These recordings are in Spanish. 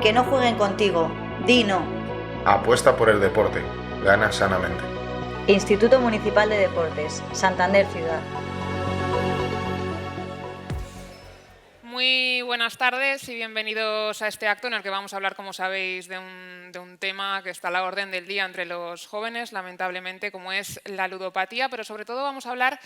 Que no jueguen contigo. Di no. Apuesta por el deporte. Gana sanamente. Instituto Municipal de Deportes, Santander Ciudad. Muy buenas tardes y bienvenidos a este acto en el que vamos a hablar, como sabéis, de un tema que está a la orden del día entre los jóvenes, lamentablemente, como es la ludopatía, pero sobre todo vamos a hablar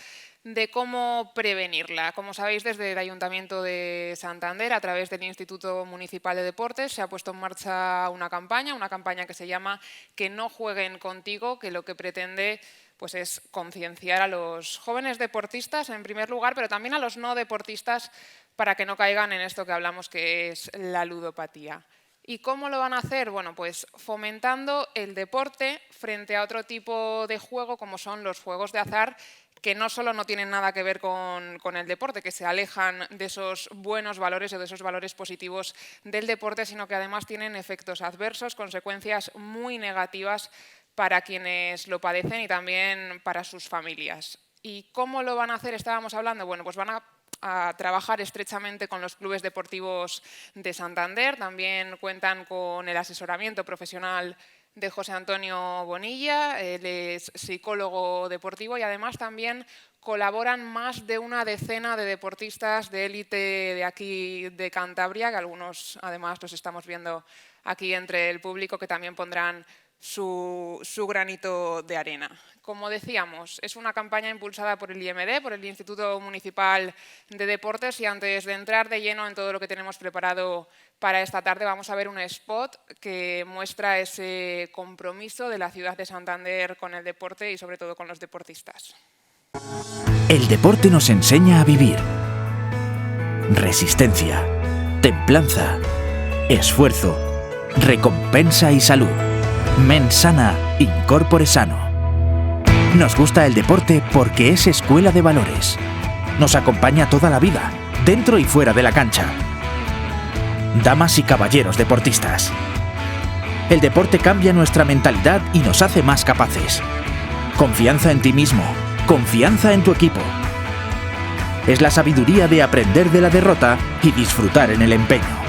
de cómo prevenirla. Como sabéis, desde el Ayuntamiento de Santander, a través del Instituto Municipal de Deportes, se ha puesto en marcha una campaña que se llama Que no jueguen contigo, que lo que pretende pues es concienciar a los jóvenes deportistas, en primer lugar, pero también a los no deportistas, para que no caigan en esto que hablamos, que es la ludopatía. ¿Y cómo lo van a hacer? Bueno, pues fomentando el deporte frente a otro tipo de juego, como son los juegos de azar, que no solo no tienen nada que ver con el deporte, que se alejan de esos buenos valores o de esos valores positivos del deporte, sino que además tienen efectos adversos, consecuencias muy negativas para quienes lo padecen y también para sus familias. ¿Y cómo lo van a hacer? Estábamos hablando, bueno, pues van a trabajar estrechamente con los clubes deportivos de Santander, también cuentan con el asesoramiento profesional de José Antonio Bonilla, él es psicólogo deportivo y además también colaboran más de una decena de deportistas de élite de aquí de Cantabria, que algunos además los estamos viendo aquí entre el público, que también pondrán su granito de arena. Como decíamos, es una campaña impulsada por el IMD, por el Instituto Municipal de Deportes, y antes de entrar de lleno en todo lo que tenemos preparado para esta tarde, vamos a ver un spot que muestra ese compromiso de la ciudad de Santander con el deporte y sobre todo con los deportistas. El deporte nos enseña a vivir. Resistencia, templanza, esfuerzo, recompensa y salud. Mens sana, in corpore sano. Nos gusta el deporte porque es escuela de valores. Nos acompaña toda la vida, dentro y fuera de la cancha. Damas y caballeros deportistas. El deporte cambia nuestra mentalidad y nos hace más capaces. Confianza en ti mismo, confianza en tu equipo. Es la sabiduría de aprender de la derrota y disfrutar en el empeño.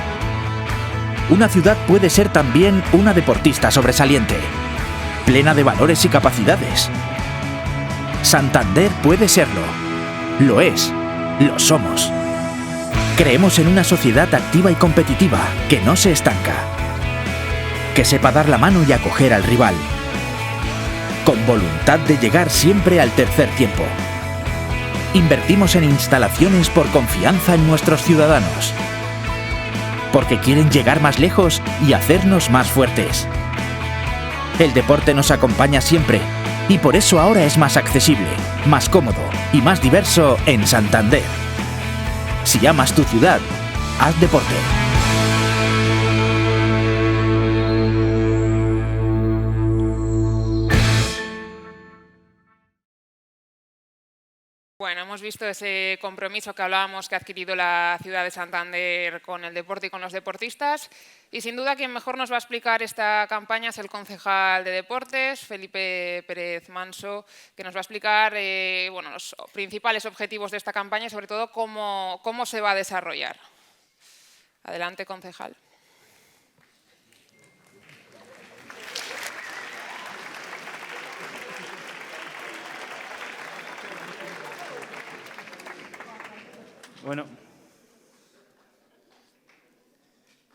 Una ciudad puede ser también una deportista sobresaliente, plena de valores y capacidades. Santander puede serlo. Lo es. Lo somos. Creemos en una sociedad activa y competitiva que no se estanca, que sepa dar la mano y acoger al rival, con voluntad de llegar siempre al tercer tiempo. Invertimos en instalaciones por confianza en nuestros ciudadanos, porque quieren llegar más lejos y hacernos más fuertes. El deporte nos acompaña siempre y por eso ahora es más accesible, más cómodo y más diverso en Santander. Si amas tu ciudad, haz deporte. Bueno, hemos visto ese compromiso que hablábamos que ha adquirido la ciudad de Santander con el deporte y con los deportistas. Y sin duda quien mejor nos va a explicar esta campaña es el concejal de deportes, Felipe Pérez Manso, que nos va a explicar bueno, los principales objetivos de esta campaña y sobre todo cómo se va a desarrollar. Adelante, concejal. Bueno,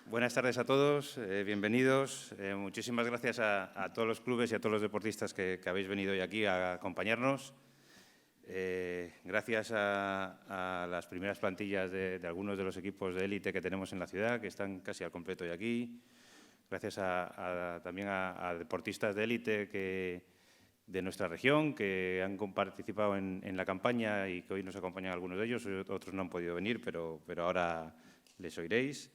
buenas tardes a todos, bienvenidos. Muchísimas gracias a todos los clubes y a todos los deportistas que habéis venido hoy aquí a acompañarnos. Gracias a las primeras plantillas de algunos de los equipos de élite que tenemos en la ciudad, que están casi al completo hoy aquí. Gracias también a deportistas de élite de nuestra región que han participado en la campaña y que hoy nos acompañan algunos de ellos, otros no han podido venir, pero ahora les oiréis.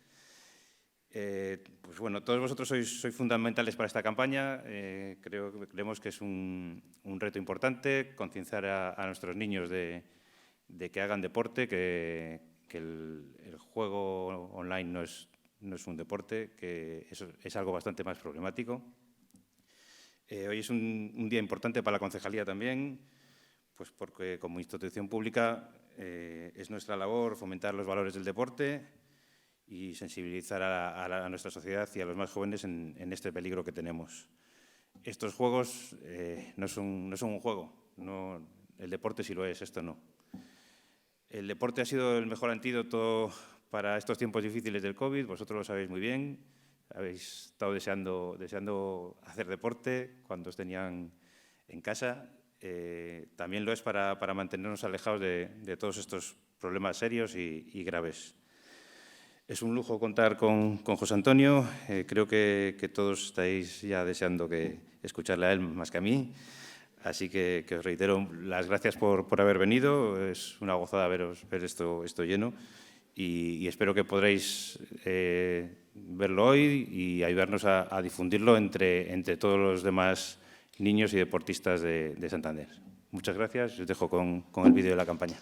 Pues bueno, todos vosotros sois fundamentales para esta campaña. Creemos que es un reto importante concienciar a nuestros niños de que hagan deporte, que el juego online no es un deporte, que eso es algo bastante más problemático. Hoy es un día importante para la concejalía también, pues porque como institución pública es nuestra labor fomentar los valores del deporte y sensibilizar a nuestra sociedad y a los más jóvenes en este peligro que tenemos. Estos juegos no son un juego, el deporte sí lo es, esto no. El deporte ha sido el mejor antídoto para estos tiempos difíciles del COVID, vosotros lo sabéis muy bien, habéis estado deseando hacer deporte cuando os tenían en casa. También lo es para mantenernos alejados de todos estos problemas serios y graves. Es un lujo contar con José Antonio. Creo que todos estáis ya deseando escucharle a él más que a mí. Así que os reitero las gracias por haber venido. Es una gozada ver esto lleno y espero que podréis verlo hoy y ayudarnos a difundirlo entre todos los demás niños y deportistas de Santander. Muchas gracias. Os dejo con el vídeo de la campaña.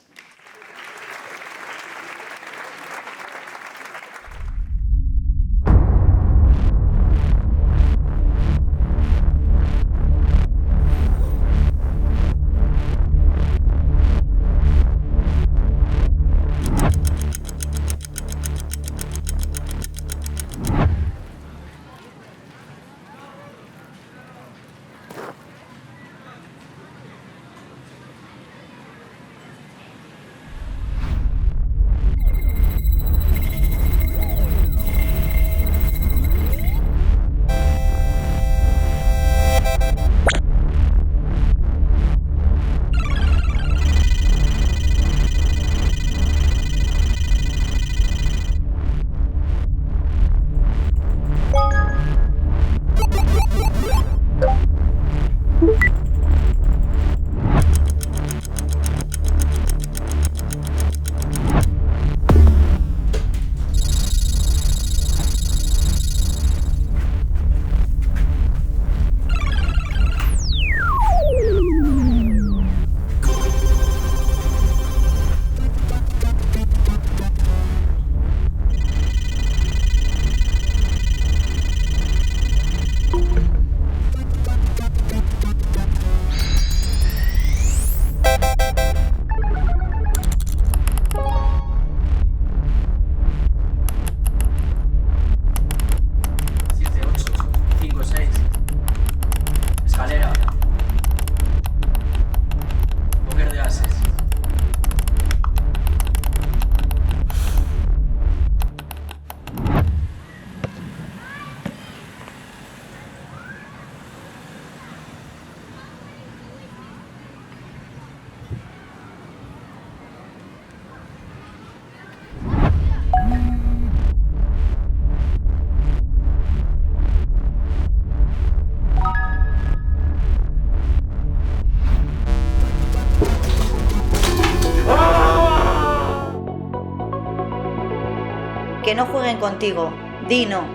Que no jueguen contigo. Di no.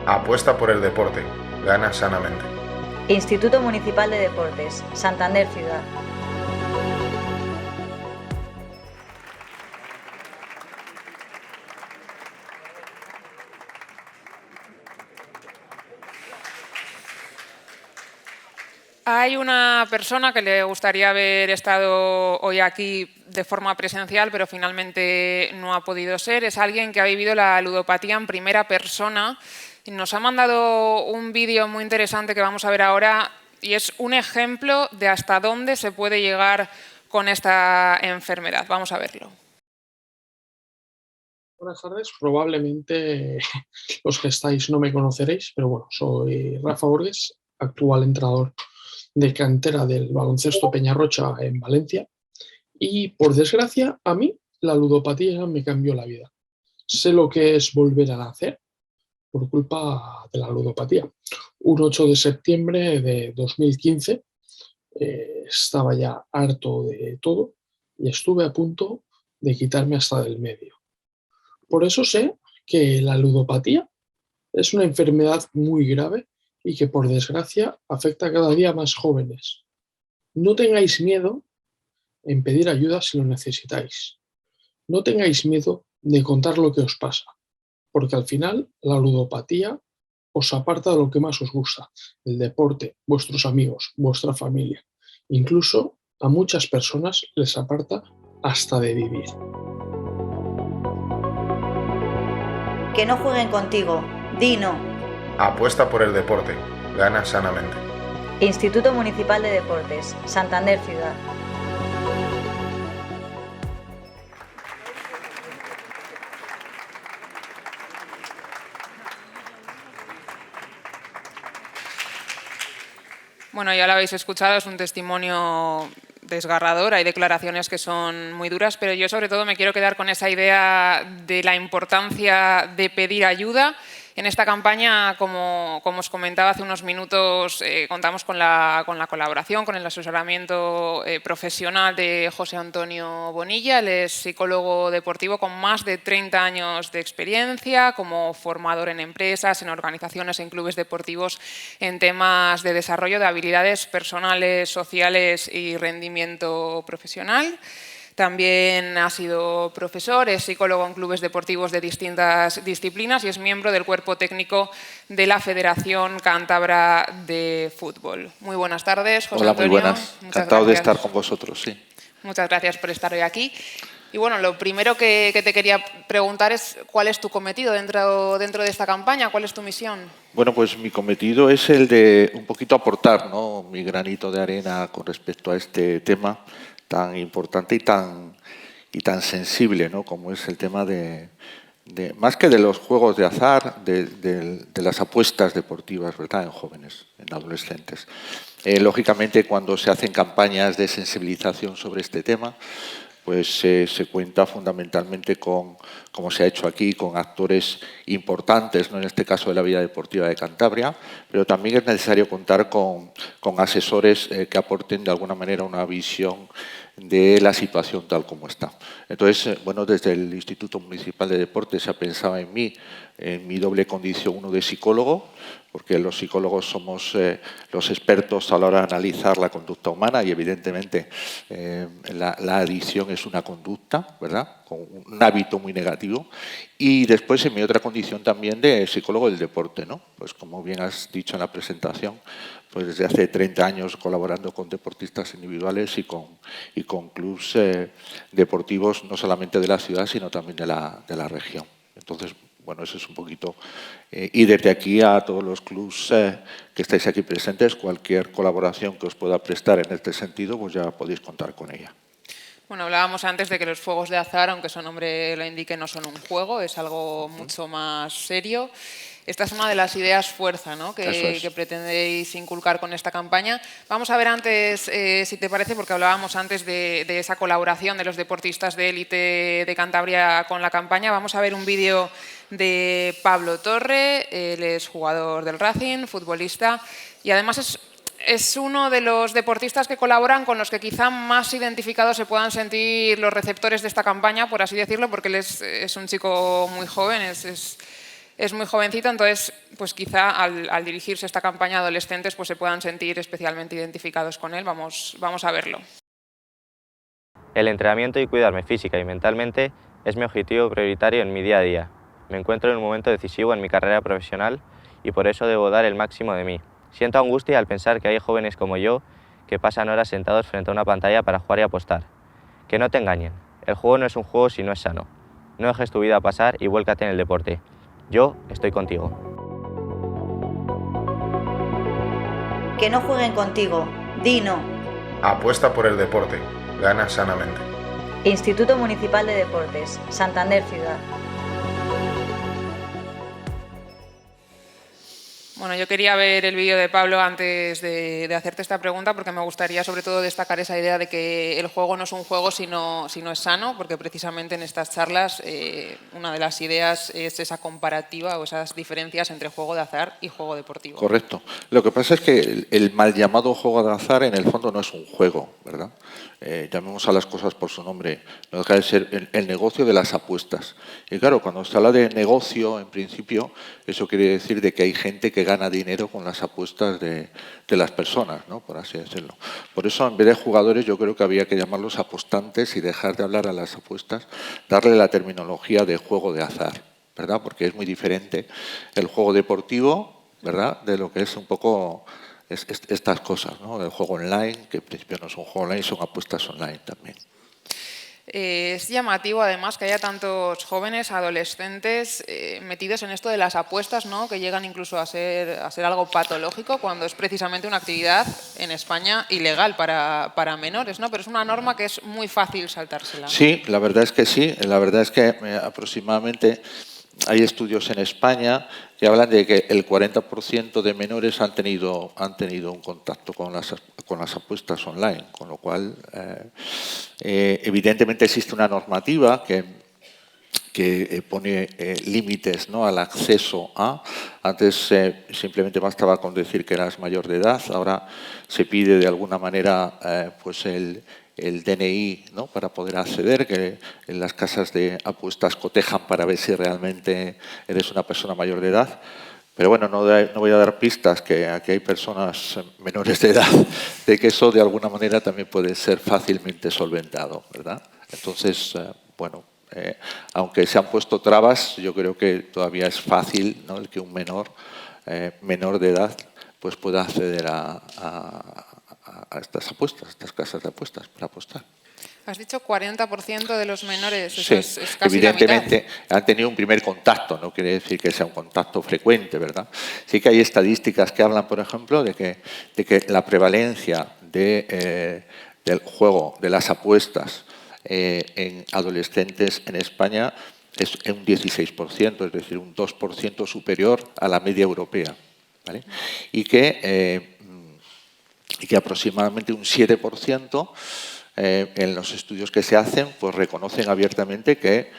Apuesta por el deporte. Gana sanamente. Instituto Municipal de Deportes, Santander Ciudad. Hay una persona que le gustaría haber estado hoy aquí de forma presencial, pero finalmente no ha podido ser. Es alguien que ha vivido la ludopatía en primera persona. Y nos ha mandado un vídeo muy interesante que vamos a ver ahora y es un ejemplo de hasta dónde se puede llegar con esta enfermedad. Vamos a verlo. Buenas tardes. Probablemente los que estáis no me conoceréis, pero bueno, soy Rafa Borges, actual entrenador de cantera del baloncesto Peñarrocha en Valencia y, por desgracia, a mí la ludopatía me cambió la vida. Sé lo que es volver a nacer por culpa de la ludopatía. Un 8 de septiembre de 2015 estaba ya harto de todo y estuve a punto de quitarme hasta del medio. Por eso sé que la ludopatía es una enfermedad muy grave y que, por desgracia, afecta cada día a más jóvenes. No tengáis miedo en pedir ayuda si lo necesitáis. No tengáis miedo de contar lo que os pasa, porque al final la ludopatía os aparta de lo que más os gusta, el deporte, vuestros amigos, vuestra familia. Incluso a muchas personas les aparta hasta de vivir. Que no jueguen contigo. Di no. Apuesta por el deporte. Gana sanamente. Instituto Municipal de Deportes, Santander Ciudad. Bueno, ya lo habéis escuchado, es un testimonio desgarrador, hay declaraciones que son muy duras, pero yo sobre todo me quiero quedar con esa idea de la importancia de pedir ayuda. En esta campaña, como os comentaba hace unos minutos, contamos con la colaboración, con el asesoramiento profesional de José Antonio Bonilla. Él es psicólogo deportivo con más de 30 años de experiencia, como formador en empresas, en organizaciones, en clubes deportivos, en temas de desarrollo de habilidades personales, sociales y rendimiento profesional. También ha sido profesor, es psicólogo en clubes deportivos de distintas disciplinas y es miembro del cuerpo técnico de la Federación Cántabra de Fútbol. Muy buenas tardes, José Hola, Antonio. muy buenas. Encantado de estar con vosotros, sí. Muchas gracias por estar hoy aquí. Y bueno, lo primero que te quería preguntar es cuál es tu cometido dentro de esta campaña, cuál es tu misión. Bueno, pues mi cometido es el de un poquito aportar, ¿no?, mi granito de arena con respecto a este tema tan importante y tan sensible, ¿no?, como es el tema de más que de los juegos de azar, de las apuestas deportivas, ¿verdad?, en jóvenes, en adolescentes. Lógicamente, cuando se hacen campañas de sensibilización sobre este tema, pues se cuenta fundamentalmente con, como se ha hecho aquí, con actores importantes, ¿no?, en este caso de la vida deportiva de Cantabria, pero también es necesario contar con asesores que aporten de alguna manera una visión de la situación tal como está. Entonces, bueno, desde el Instituto Municipal de Deportes se ha pensado en mí, en mi doble condición, uno de psicólogo, porque los psicólogos somos los expertos a la hora de analizar la conducta humana y evidentemente la adicción es una conducta, ¿verdad?, con un hábito muy negativo. Y después en mi otra condición también de psicólogo del deporte, ¿no? Pues como bien has dicho en la presentación, pues desde hace 30 años colaborando con deportistas individuales y con clubes deportivos no solamente de la ciudad, sino también de la región. Entonces, bueno, eso es un poquito. Y desde aquí a todos los clubes que estáis aquí presentes, cualquier colaboración que os pueda prestar en este sentido, pues ya podéis contar con ella. Bueno, hablábamos antes de que los juegos de azar, aunque su nombre lo indique, no son un juego, es algo mucho más serio. Esta es una de las ideas fuerza, ¿no?, que pretendéis inculcar con esta campaña. Vamos a ver antes, si te parece, porque hablábamos antes de esa colaboración de los deportistas de élite de Cantabria con la campaña. Vamos a ver un vídeo de Pablo Torre, él es jugador del Racing, futbolista, y además es uno de los deportistas que colaboran con los que quizá más identificados se puedan sentir los receptores de esta campaña, por así decirlo, porque él es un chico muy joven, es muy jovencito, entonces pues quizá al dirigirse esta campaña a adolescentes pues se puedan sentir especialmente identificados con él. Vamos a verlo. El entrenamiento y cuidarme física y mentalmente es mi objetivo prioritario en mi día a día. Me encuentro en un momento decisivo en mi carrera profesional y por eso debo dar el máximo de mí. Siento angustia al pensar que hay jóvenes como yo que pasan horas sentados frente a una pantalla para jugar y apostar. Que no te engañen, el juego no es un juego si no es sano. No dejes tu vida pasar y vuélcate en el deporte. Yo estoy contigo. Que no jueguen contigo. Di no. Apuesta por el deporte. Gana sanamente. Instituto Municipal de Deportes, Santander Ciudad. Bueno, yo quería ver el vídeo de Pablo antes de hacerte esta pregunta porque me gustaría sobre todo destacar esa idea de que el juego no es un juego si no es sano, porque precisamente en estas charlas una de las ideas es esa comparativa o esas diferencias entre juego de azar y juego deportivo. Correcto. Lo que pasa es que el mal llamado juego de azar en el fondo no es un juego, ¿verdad? Llamemos a las cosas por su nombre. No deja de ser el negocio de las apuestas. Y claro, cuando se habla de negocio, en principio, eso quiere decir de que hay gente que gana dinero con las apuestas de las personas, ¿no?, por así decirlo. Por eso, en vez de jugadores, yo creo que había que llamarlos apostantes y dejar de hablar a las apuestas, darle la terminología de juego de azar, ¿verdad? Porque es muy diferente el juego deportivo, ¿verdad?, de lo que es un poco estas cosas, ¿no?, el juego online, que en principio no es un juego online, son apuestas online también. Es llamativo, además, que haya tantos jóvenes, adolescentes, metidos en esto de las apuestas, ¿no? Que llegan incluso a ser algo patológico, cuando es precisamente una actividad en España ilegal para menores, ¿no? Pero es una norma que es muy fácil saltársela, ¿no? Sí, la verdad es que sí. La verdad es que aproximadamente hay estudios en España que hablan de que el 40% de menores han tenido un contacto con las apuestas online, con lo cual evidentemente existe una normativa que pone límites, ¿no?, al acceso a. Antes simplemente bastaba con decir que eras mayor de edad, ahora se pide de alguna manera pues el DNI, ¿no?, para poder acceder, que en las casas de apuestas cotejan para ver si realmente eres una persona mayor de edad. Pero bueno, no voy a dar pistas, que aquí hay personas menores de edad, de que eso de alguna manera también puede ser fácilmente solventado, ¿verdad? Entonces, bueno, aunque se han puesto trabas, yo creo que todavía es fácil, ¿no?, el que un menor de edad pues pueda acceder a estas apuestas, a estas casas de apuestas para apostar. Has dicho 40% de los menores, sí, eso es casi evidentemente la mitad. han tenido un primer contacto, no quiere decir que sea un contacto frecuente, ¿verdad? Sí que hay estadísticas que hablan, por ejemplo, de que la prevalencia del juego, de las apuestas en adolescentes en España es un 16%, es decir, un 2% superior a la media europea, ¿vale? Y que aproximadamente un 7% en los estudios que se hacen pues reconocen abiertamente que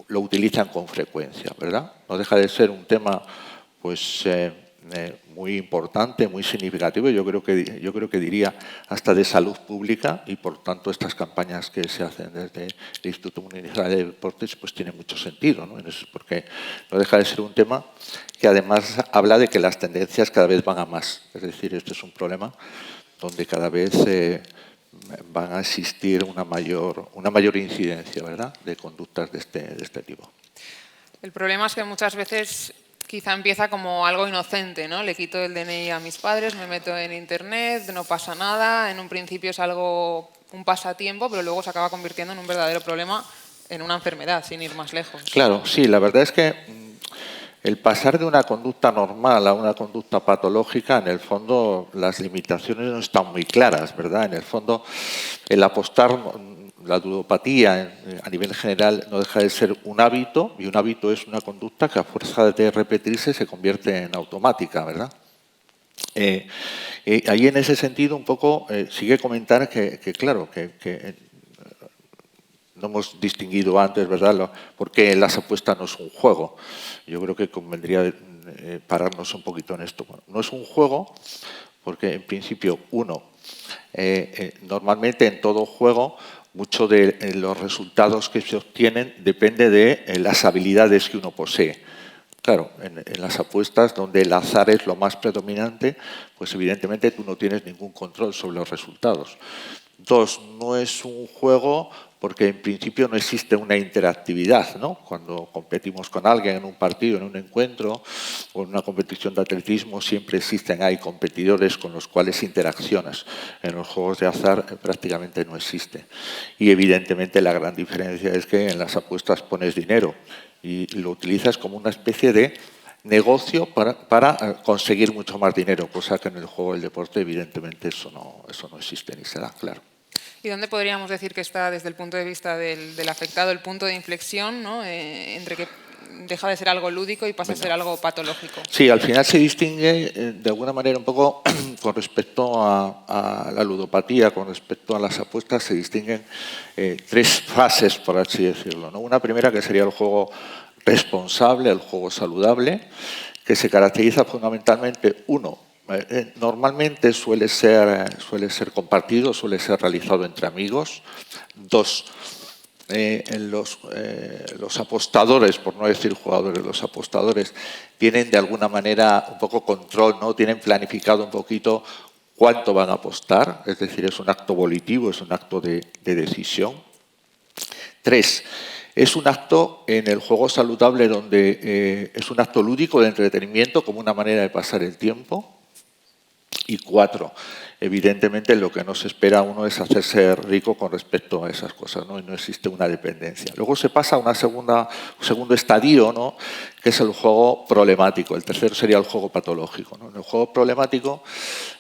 lo utilizan con frecuencia, ¿verdad? No deja de ser un tema pues muy importante, muy significativo, yo creo que diría hasta de salud pública, y por tanto estas campañas que se hacen desde el Instituto Municipal de Deportes pues tienen mucho sentido, ¿no? Porque no deja de ser un tema que además habla de que las tendencias cada vez van a más, es decir, este es un problema donde cada vez van a existir una mayor incidencia, ¿verdad?, de conductas de este tipo. El problema es que muchas veces quizá empieza como algo inocente, ¿no? Le quito el DNI a mis padres, me meto en Internet, no pasa nada. En un principio es un pasatiempo, pero luego se acaba convirtiendo en un verdadero problema, en una enfermedad, sin ir más lejos. Claro, sí, la verdad es que el pasar de una conducta normal a una conducta patológica, en el fondo las limitaciones no están muy claras, ¿verdad? En el fondo el apostar, la ludopatía a nivel general no deja de ser un hábito, y un hábito es una conducta que a fuerza de repetirse se convierte en automática, ¿verdad? Ahí en ese sentido un poco sigue comentar que claro, que no hemos distinguido antes, ¿verdad?, por qué las apuestas no es un juego. Yo creo que convendría pararnos un poquito en esto. Bueno, no es un juego porque, en principio, normalmente en todo juego, mucho de los resultados que se obtienen depende de las habilidades que uno posee. Claro, en las apuestas, donde el azar es lo más predominante, pues evidentemente tú no tienes ningún control sobre los resultados. 2, no es un juego porque en principio no existe una interactividad, ¿no? Cuando competimos con alguien en un partido, en un encuentro o en una competición de atletismo, siempre hay competidores con los cuales interaccionas. En los juegos de azar prácticamente no existe. Y evidentemente la gran diferencia es que en las apuestas pones dinero y lo utilizas como una especie de negocio para conseguir mucho más dinero, cosa que en el juego del deporte evidentemente eso no existe ni se da, claro. ¿Y dónde podríamos decir que está, desde el punto de vista del afectado, el punto de inflexión, ¿no?, entre que deja de ser algo lúdico y pasa a ser algo patológico? Sí, al final se distingue de alguna manera un poco con respecto a la ludopatía, con respecto a las apuestas, se distinguen 3 fases, por así decirlo, ¿no? Una primera que sería el juego responsable, el juego saludable, que se caracteriza fundamentalmente, normalmente suele ser compartido, suele ser realizado entre amigos. 2, los apostadores, por no decir jugadores, los apostadores tienen de alguna manera un poco control, ¿no? Tienen planificado un poquito cuánto van a apostar, es decir, es un acto volitivo, es un acto de decisión. 3, es un acto en el juego saludable donde es un acto lúdico de entretenimiento como una manera de pasar el tiempo. Y 4, evidentemente lo que no se espera a uno es hacerse rico con respecto a esas cosas, ¿no? Y no existe una dependencia. Luego se pasa a un segundo estadio, ¿no? Que es el juego problemático. El tercero sería el juego patológico, ¿no? En el juego problemático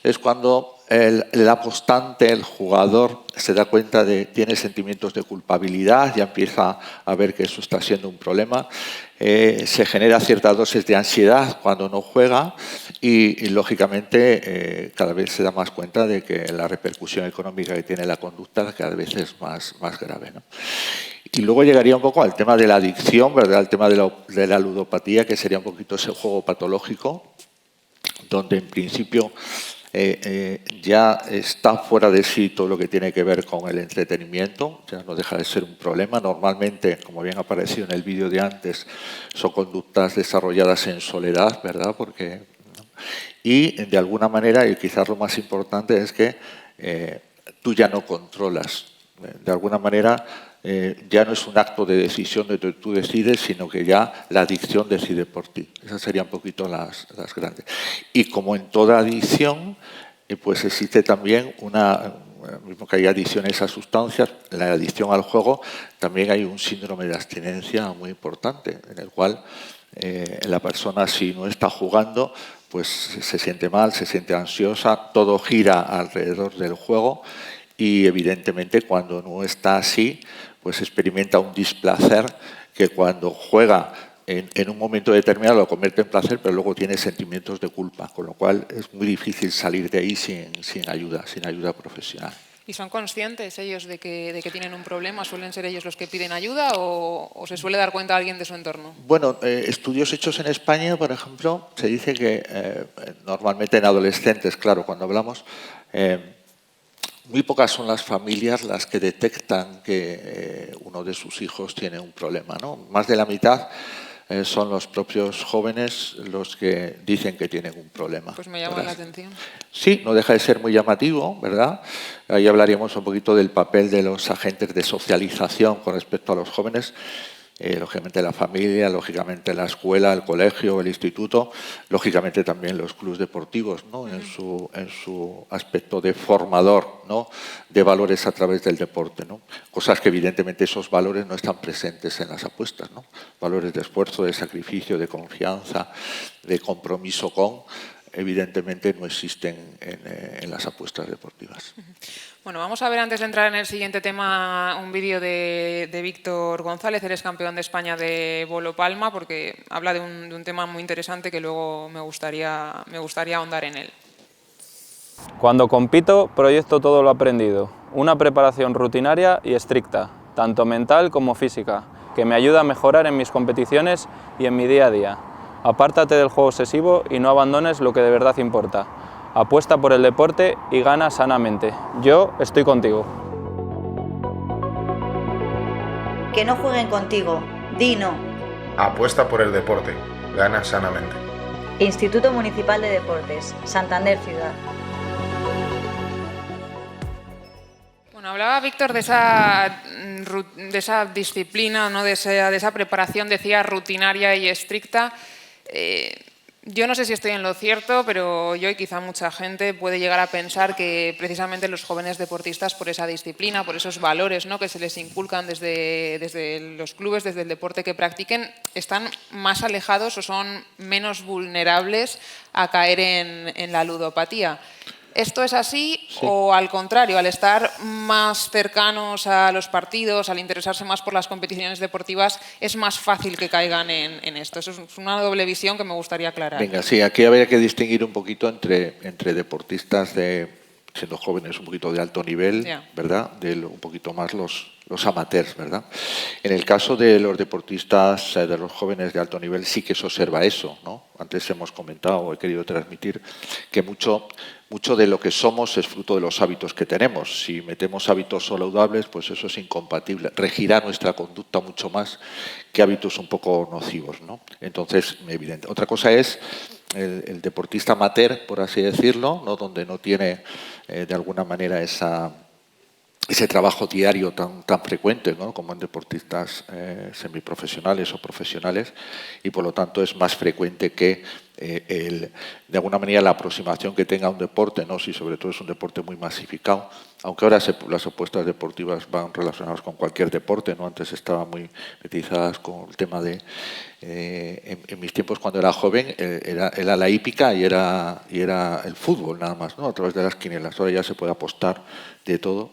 es cuando el apostante, el jugador, se da cuenta de que tiene sentimientos de culpabilidad, ya empieza a ver que eso está siendo un problema, se genera cierta dosis de ansiedad cuando no juega y lógicamente, cada vez se da más cuenta de que la repercusión económica que tiene la conducta cada vez es más grave, ¿no? Y luego llegaría un poco al tema de la adicción, ¿verdad? Al tema de la ludopatía, que sería un poquito ese juego patológico, donde en principio ya está fuera de sí todo lo que tiene que ver con el entretenimiento, ya no deja de ser un problema. Normalmente, como bien ha aparecido en el vídeo de antes, son conductas desarrolladas en soledad, ¿verdad? Y de alguna manera, y quizás lo más importante, es que tú ya no controlas. De alguna manera, ya no es un acto de decisión de que tú decides, sino que ya la adicción decide por ti. Esas serían un poquito las grandes. Y como en toda adicción, pues existe también mismo que hay adicciones a sustancias, en la adicción al juego también hay un síndrome de abstinencia muy importante, en el cual la persona, si no está jugando, pues se siente mal, se siente ansiosa, todo gira alrededor del juego y evidentemente cuando no está así, pues experimenta un displacer que cuando juega en un momento determinado lo convierte en placer, pero luego tiene sentimientos de culpa, con lo cual es muy difícil salir de ahí sin ayuda profesional. ¿Y son conscientes ellos de que tienen un problema? ¿Suelen ser ellos los que piden ayuda o se suele dar cuenta alguien de su entorno? Bueno, estudios hechos en España, por ejemplo, se dice que normalmente en adolescentes, claro, cuando hablamos, muy pocas son las familias las que detectan que uno de sus hijos tiene un problema, ¿no? Más de la mitad son los propios jóvenes los que dicen que tienen un problema. Pues me llama la atención. Sí, no deja de ser muy llamativo, ¿verdad? Ahí hablaríamos un poquito del papel de los agentes de socialización con respecto a los jóvenes. Lógicamente la familia, lógicamente la escuela, el colegio, el instituto, lógicamente también los clubes deportivos, ¿no? En su aspecto de formador, ¿no? De valores a través del deporte, ¿no? Cosas que evidentemente esos valores no están presentes en las apuestas, ¿no? Valores de esfuerzo, de sacrificio, de confianza, de compromiso con, evidentemente no existen en las apuestas deportivas. Bueno, vamos a ver antes de entrar en el siguiente tema un vídeo de Víctor González, él es campeón de España de bolo palma, porque habla de un tema muy interesante que luego me gustaría ahondar en él. Cuando compito, proyecto todo lo aprendido, una preparación rutinaria y estricta, tanto mental como física, que me ayuda a mejorar en mis competiciones y en mi día a día. Apártate del juego obsesivo y no abandones lo que de verdad importa. Apuesta por el deporte y gana sanamente. Yo estoy contigo. Que no jueguen contigo. Di no. Apuesta por el deporte. Gana sanamente. Instituto Municipal de Deportes, Santander Ciudad. Bueno, hablaba Víctor de esa disciplina, ¿no? de esa preparación, decía, rutinaria y estricta. Yo no sé si estoy en lo cierto, pero yo y quizá mucha gente puede llegar a pensar que precisamente los jóvenes deportistas, por esa disciplina, por esos valores, ¿no? que se les inculcan desde los clubes, desde el deporte que practiquen, están más alejados o son menos vulnerables a caer en la ludopatía. ¿Esto es así o al contrario, al estar más cercanos a los partidos, al interesarse más por las competiciones deportivas, es más fácil que caigan en esto? Eso es una doble visión que me gustaría aclarar. Venga, sí, aquí habría que distinguir un poquito entre deportistas siendo jóvenes un poquito de alto nivel, ¿verdad? Un poquito más los amateurs, ¿verdad? En el caso de los deportistas, de los jóvenes de alto nivel, sí que se observa eso, ¿no? Antes hemos comentado, he querido transmitir, que mucho de lo que somos es fruto de los hábitos que tenemos. Si metemos hábitos saludables, pues eso es incompatible. Regirá nuestra conducta mucho más que hábitos un poco nocivos, ¿no? Entonces, evidente. Otra cosa es el deportista amateur, por así decirlo, ¿no? Donde no tiene de alguna manera ese trabajo diario tan frecuente, ¿no? Como en deportistas semiprofesionales o profesionales, y por lo tanto es más frecuente que de alguna manera la aproximación que tenga un deporte, ¿no? Si sobre todo es un deporte muy masificado, aunque ahora las apuestas deportivas van relacionadas con cualquier deporte, ¿no? Antes estaban muy metizadas con el tema de... en mis tiempos, cuando era joven, era la hípica y era el fútbol nada más, ¿no? A través de las quinielas. Ahora ya se puede apostar de todo.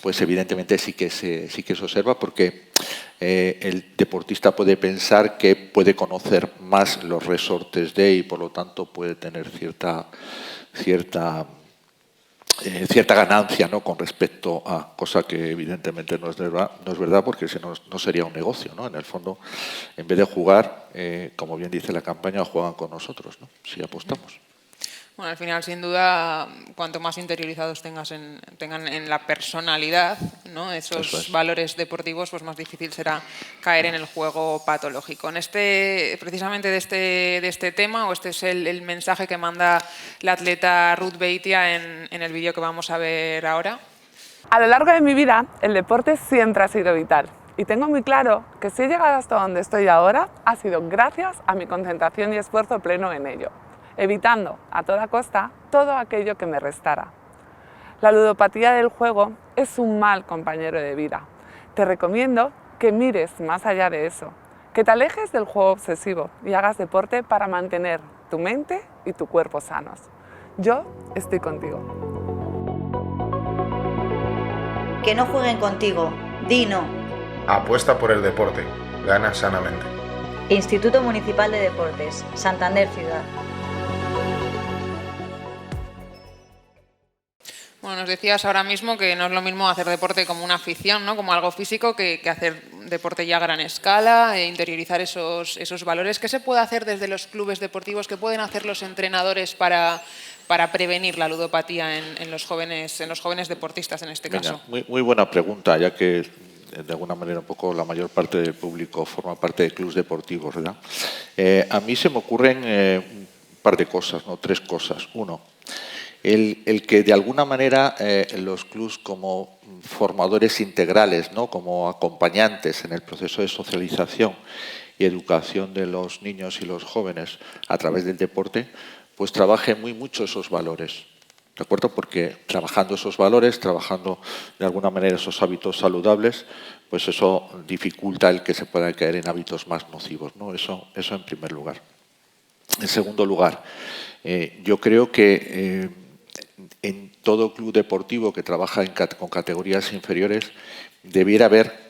Pues evidentemente sí que se observa, porque el deportista puede pensar que puede conocer más los resortes de, y por lo tanto puede tener cierta ganancia, ¿no? Con respecto a, cosa que evidentemente no es verdad, porque si no sería un negocio, ¿no? En el fondo, en vez de jugar, como bien dice la campaña, juegan con nosotros, ¿no? Si apostamos. Bueno, al final, sin duda, cuanto más interiorizados tengan en la personalidad, ¿no? Esos valores deportivos, pues más difícil será caer en el juego patológico. Precisamente de este tema, o este es el mensaje que manda la atleta Ruth Beitia en el vídeo que vamos a ver ahora. A lo largo de mi vida, el deporte siempre ha sido vital. Y tengo muy claro que si he llegado hasta donde estoy ahora, ha sido gracias a mi concentración y esfuerzo pleno en ello, evitando a toda costa todo aquello que me restara. La ludopatía del juego es un mal compañero de vida. Te recomiendo que mires más allá de eso, que te alejes del juego obsesivo y hagas deporte para mantener tu mente y tu cuerpo sanos. Yo estoy contigo. Que no jueguen contigo. Di no. Apuesta por el deporte. Gana sanamente. Instituto Municipal de Deportes, Santander Ciudad. Bueno, nos decías ahora mismo que no es lo mismo hacer deporte como una afición, ¿no? Como algo físico, que hacer deporte ya a gran escala, e interiorizar esos valores. ¿Qué se puede hacer desde los clubes deportivos? ¿Qué pueden hacer los entrenadores para prevenir la ludopatía en los jóvenes deportistas en este caso? Muy buena pregunta, ya que de alguna manera un poco la mayor parte del público forma parte de clubes deportivos, ¿verdad? A mí se me ocurren un par de cosas, ¿no? 3 cosas. Uno, el que de alguna manera los clubs, como formadores integrales, ¿no? Como acompañantes en el proceso de socialización y educación de los niños y los jóvenes a través del deporte, pues trabajen mucho esos valores, ¿de acuerdo? Porque trabajando esos valores, trabajando de alguna manera esos hábitos saludables, pues eso dificulta el que se pueda caer en hábitos más nocivos, ¿no? Eso en primer lugar. En segundo lugar, yo creo que en todo club deportivo que trabaja con categorías inferiores debiera haber,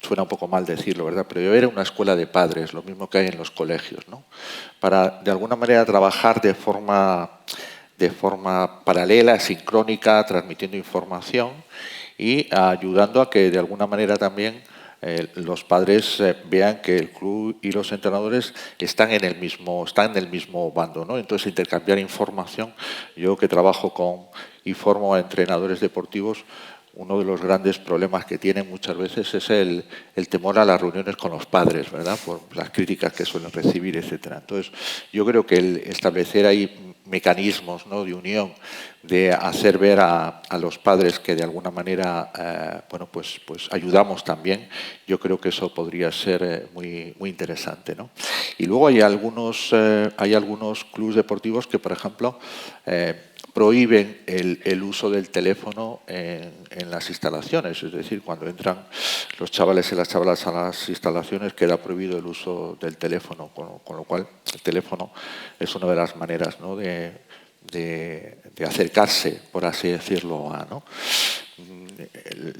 suena un poco mal decirlo, ¿verdad?, pero debiera haber una escuela de padres, lo mismo que hay en los colegios, ¿no? Para de alguna manera trabajar de forma paralela, sincrónica, transmitiendo información y ayudando a que de alguna manera también los padres vean que el club y los entrenadores están en el mismo bando, ¿no? Entonces, intercambiar información. Yo, que trabajo y formo a entrenadores deportivos, uno de los grandes problemas que tienen muchas veces es el temor a las reuniones con los padres, ¿verdad?, por las críticas que suelen recibir, etcétera. Entonces, yo creo que el establecer ahí mecanismos, ¿no?, de unión, de hacer ver a los padres que de alguna manera pues ayudamos también, yo creo que eso podría ser muy interesante, ¿no? Y luego hay algunos clubes deportivos que, por ejemplo, prohíben el uso del teléfono en las instalaciones. Es decir, cuando entran los chavales y las chavalas a las instalaciones, queda prohibido el uso del teléfono, con lo cual el teléfono es una de las maneras, ¿no?, de acercarse, por así decirlo, ¿no?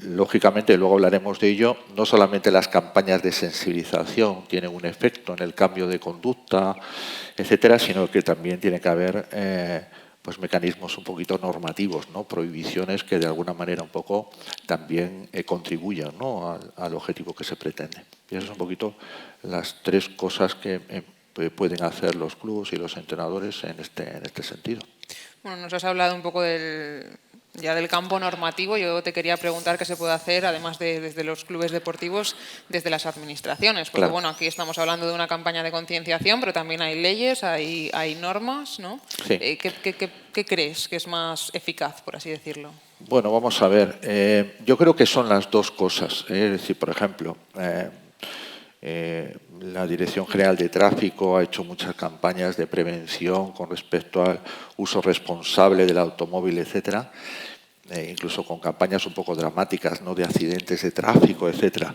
Lógicamente, luego hablaremos de ello, no solamente las campañas de sensibilización tienen un efecto en el cambio de conducta, etcétera, sino que también tiene que haber pues mecanismos un poquito normativos, ¿no?, prohibiciones que de alguna manera un poco también contribuyan, ¿no?, al objetivo que se pretende. Y esas son un poquito las 3 cosas que pueden hacer los clubes y los entrenadores en este sentido. Bueno, nos has hablado un poco ya del campo normativo. Yo te quería preguntar qué se puede hacer, además desde los clubes deportivos, desde las administraciones. Porque, claro, bueno, aquí estamos hablando de una campaña de concienciación, pero también hay leyes, hay normas, ¿no? Sí. ¿Qué crees que es más eficaz, por así decirlo? Bueno, vamos a ver. Yo creo que son las 2 cosas. Es decir, por ejemplo, La Dirección General de Tráfico ha hecho muchas campañas de prevención con respecto al uso responsable del automóvil, etcétera, incluso con campañas un poco dramáticas, ¿no?, de accidentes de tráfico, etcétera.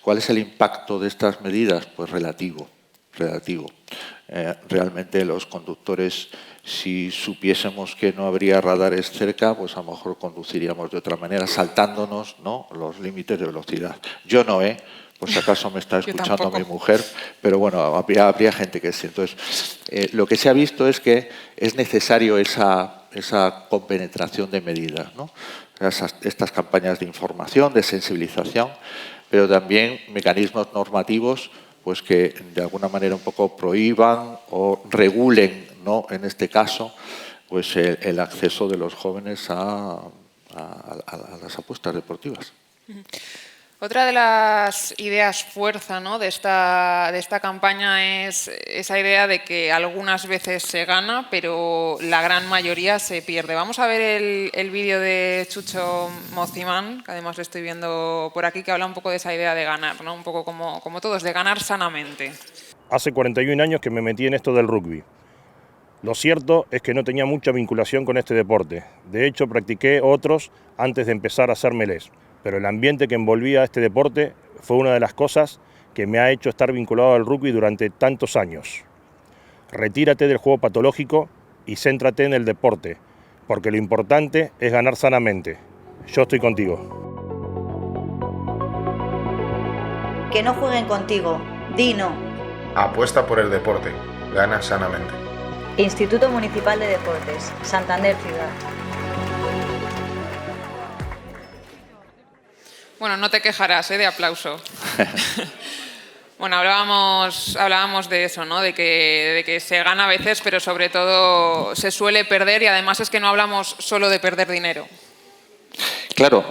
¿Cuál es el impacto de estas medidas? Pues relativo. Realmente los conductores, si supiésemos que no habría radares cerca, pues a lo mejor conduciríamos de otra manera, saltándonos, ¿no?, los límites de velocidad. Yo no, por si acaso me está escuchando mi mujer, pero bueno, habría gente que sí. Entonces, lo que se ha visto es que es necesario esa compenetración de medidas, ¿no? Estas campañas de información, de sensibilización, pero también mecanismos normativos pues que de alguna manera un poco prohíban o regulen, ¿no?, en este caso, pues el acceso de los jóvenes a las apuestas deportivas. Otra de las ideas fuerza, ¿no?, de esta campaña es esa idea de que algunas veces se gana, pero la gran mayoría se pierde. Vamos a ver el vídeo de Chucho Mocimán, que además lo estoy viendo por aquí, que habla un poco de esa idea de ganar, ¿no?, un poco como todos, de ganar sanamente. Hace 41 años que me metí en esto del rugby. Lo cierto es que no tenía mucha vinculación con este deporte. De hecho, practiqué otros antes de empezar a hacérmeles. Pero el ambiente que envolvía a este deporte fue una de las cosas que me ha hecho estar vinculado al rugby durante tantos años. Retírate del juego patológico y céntrate en el deporte, porque lo importante es ganar sanamente. Yo estoy contigo. Que no jueguen contigo. Di no. Apuesta por el deporte. Gana sanamente. Instituto Municipal de Deportes, Santander Ciudad. Bueno, no te quejarás, de aplauso. Bueno, hablábamos de eso, ¿no?, de que se gana a veces, pero sobre todo se suele perder, y además es que no hablamos solo de perder dinero. Claro,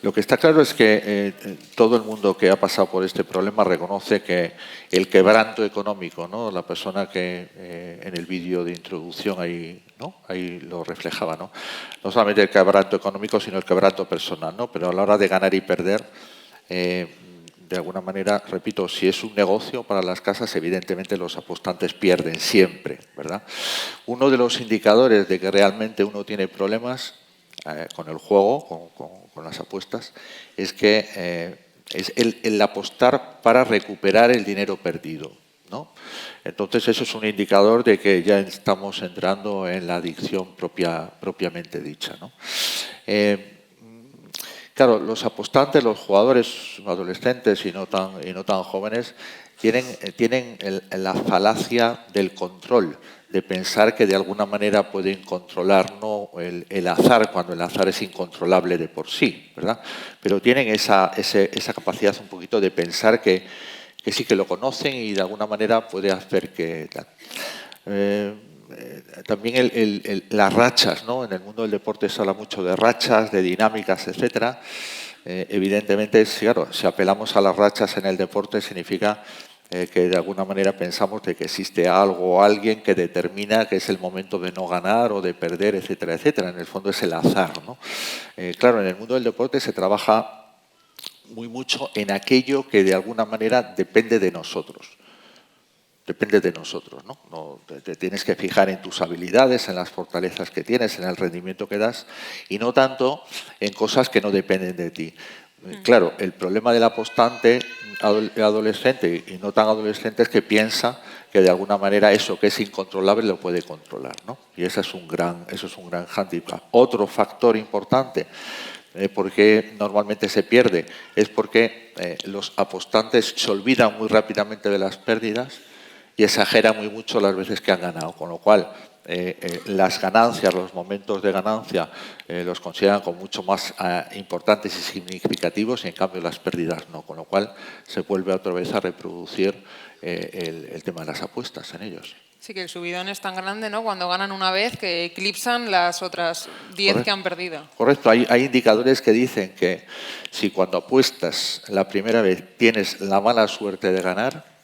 lo que está claro es que todo el mundo que ha pasado por este problema reconoce que el quebranto económico, ¿no?, la persona que en el vídeo de introducción ahí lo reflejaba, ¿no?, no solamente el quebranto económico, sino el quebranto personal, ¿no?, pero a la hora de ganar y perder, de alguna manera, repito, si es un negocio para las casas, evidentemente los apostantes pierden siempre, ¿verdad? Uno de los indicadores de que realmente uno tiene problemas con el juego, con las apuestas, es que es el apostar para recuperar el dinero perdido, ¿no? Entonces eso es un indicador de que ya estamos entrando en la adicción propiamente dicha, ¿no? Claro, los apostantes, los jugadores adolescentes y no tan jóvenes tienen la falacia del control, de pensar que de alguna manera pueden controlar, ¿no?, el azar, cuando el azar es incontrolable de por sí, ¿verdad? Pero tienen esa capacidad un poquito de pensar que sí que lo conocen y de alguna manera puede hacer que tal. También las rachas, ¿no? En el mundo del deporte se habla mucho de rachas, de dinámicas, etcétera. Evidentemente, claro, si apelamos a las rachas en el deporte significa que de alguna manera pensamos de que existe algo o alguien que determina que es el momento de no ganar o de perder, etcétera, etcétera. En el fondo es el azar, ¿no? Claro, en el mundo del deporte se trabaja mucho en aquello que de alguna manera depende de nosotros. Depende de nosotros, ¿no? No te tienes que fijar en tus habilidades, en las fortalezas que tienes, en el rendimiento que das, y no tanto en cosas que no dependen de ti. Claro, el problema del apostante adolescente y no tan adolescente es que piensa que de alguna manera eso que es incontrolable lo puede controlar, ¿no? Y eso es un gran hándicap. Otro factor importante por qué normalmente se pierde es porque los apostantes se olvidan muy rápidamente de las pérdidas y exageran muy mucho las veces que han ganado, con lo cual las ganancias, los momentos de ganancia los consideran como mucho más importantes y significativos, y en cambio las pérdidas no, con lo cual se vuelve otra vez a reproducir el tema de las apuestas en ellos. Sí, que el subidón es tan grande, ¿no?, cuando ganan una vez, que eclipsan las otras 10 que han perdido. Correcto, hay indicadores que dicen que si cuando apuestas la primera vez tienes la mala suerte de ganar,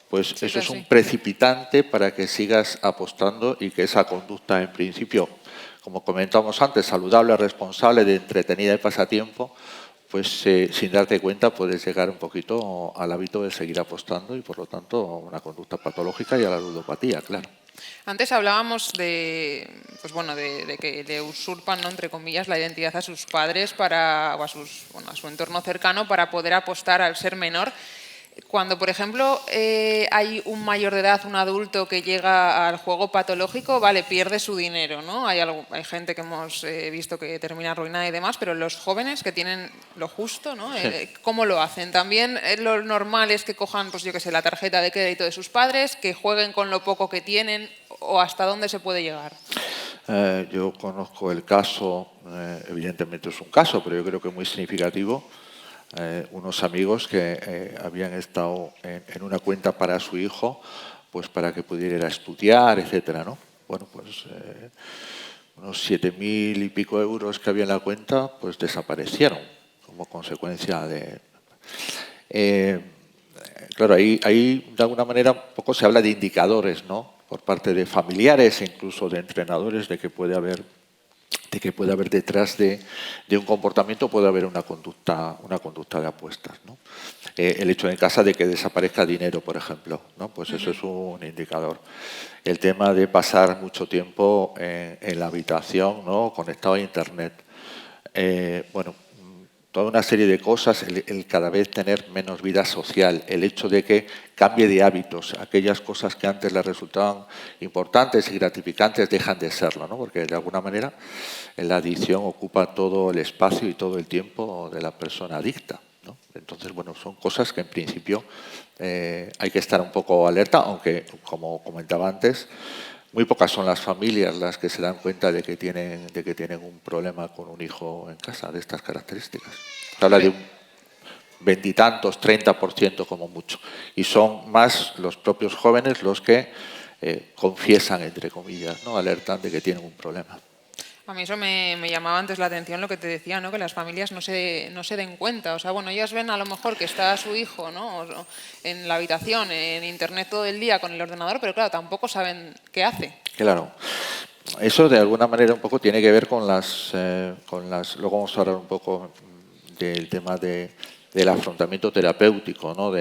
pues sí, eso es un precipitante para que sigas apostando y que esa conducta, en principio, como comentamos antes, saludable, responsable, de entretenida y pasatiempo, pues sin darte cuenta puedes llegar un poquito al hábito de seguir apostando y, por lo tanto, a una conducta patológica y a la ludopatía, claro. Antes hablábamos de que le usurpan, ¿no?, entre comillas, la identidad a sus padres o a su entorno cercano para poder apostar al ser menor. Cuando, por ejemplo, hay un mayor de edad, un adulto que llega al juego patológico, vale, pierde su dinero, ¿no? Hay gente que hemos visto que termina arruinada y demás, pero los jóvenes que tienen lo justo, ¿no? Sí. ¿Cómo lo hacen? También lo normal es que cojan, pues yo qué sé, la tarjeta de crédito de sus padres, que jueguen con lo poco que tienen, o hasta dónde se puede llegar. Yo conozco el caso, evidentemente es un caso, pero yo creo que muy significativo. Unos amigos que habían estado en una cuenta para su hijo, pues para que pudiera ir a estudiar, etcétera, ¿no? Bueno, pues unos 7.000 y pico euros que había en la cuenta, pues desaparecieron como consecuencia de... claro, ahí de alguna manera un poco se habla de indicadores, ¿no?, por parte de familiares e incluso de entrenadores de que puede haber detrás de un comportamiento, puede haber una conducta de apuestas, ¿no? El hecho en casa de que desaparezca dinero, por ejemplo, ¿no? Pues eso es un indicador. El tema de pasar mucho tiempo en la habitación, ¿no?, conectado a Internet. Bueno, toda una serie de cosas, el cada vez tener menos vida social, el hecho de que cambie de hábitos, aquellas cosas que antes le resultaban importantes y gratificantes dejan de serlo, ¿no? Porque de alguna manera la adicción ocupa todo el espacio y todo el tiempo de la persona adicta, ¿no? Entonces, bueno, son cosas que en principio hay que estar un poco alerta, aunque, como comentaba antes, muy pocas son las familias las que se dan cuenta de que tienen un problema con un hijo en casa de estas características. Se habla de un 20 y tantos, 30% como mucho. Y son más los propios jóvenes los que confiesan, entre comillas, ¿no?, alertan de que tienen un problema. A mí eso me llamaba antes la atención lo que te decía, ¿no?, que las familias no se den cuenta. O sea, bueno, ellas ven a lo mejor que está su hijo, ¿no?, en la habitación, en Internet todo el día con el ordenador, pero claro, tampoco saben qué hace. Claro. Eso de alguna manera un poco tiene que ver con las... Luego vamos a hablar un poco del tema del afrontamiento terapéutico, ¿no?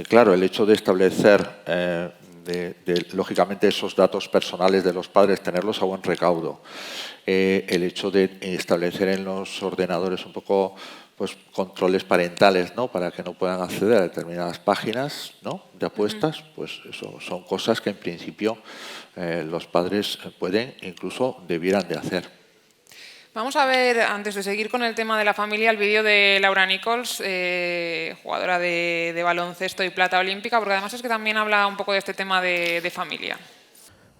Claro, el hecho de establecer... lógicamente esos datos personales de los padres, tenerlos a buen recaudo. El hecho de establecer en los ordenadores un poco, pues, controles parentales, ¿no?, para que no puedan acceder a determinadas páginas, ¿no?, de apuestas, pues eso son cosas que en principio los padres pueden, incluso debieran de hacer. Vamos a ver, antes de seguir con el tema de la familia, el vídeo de Laura Nichols, jugadora de baloncesto y plata olímpica, porque además es que también habla un poco de este tema de familia.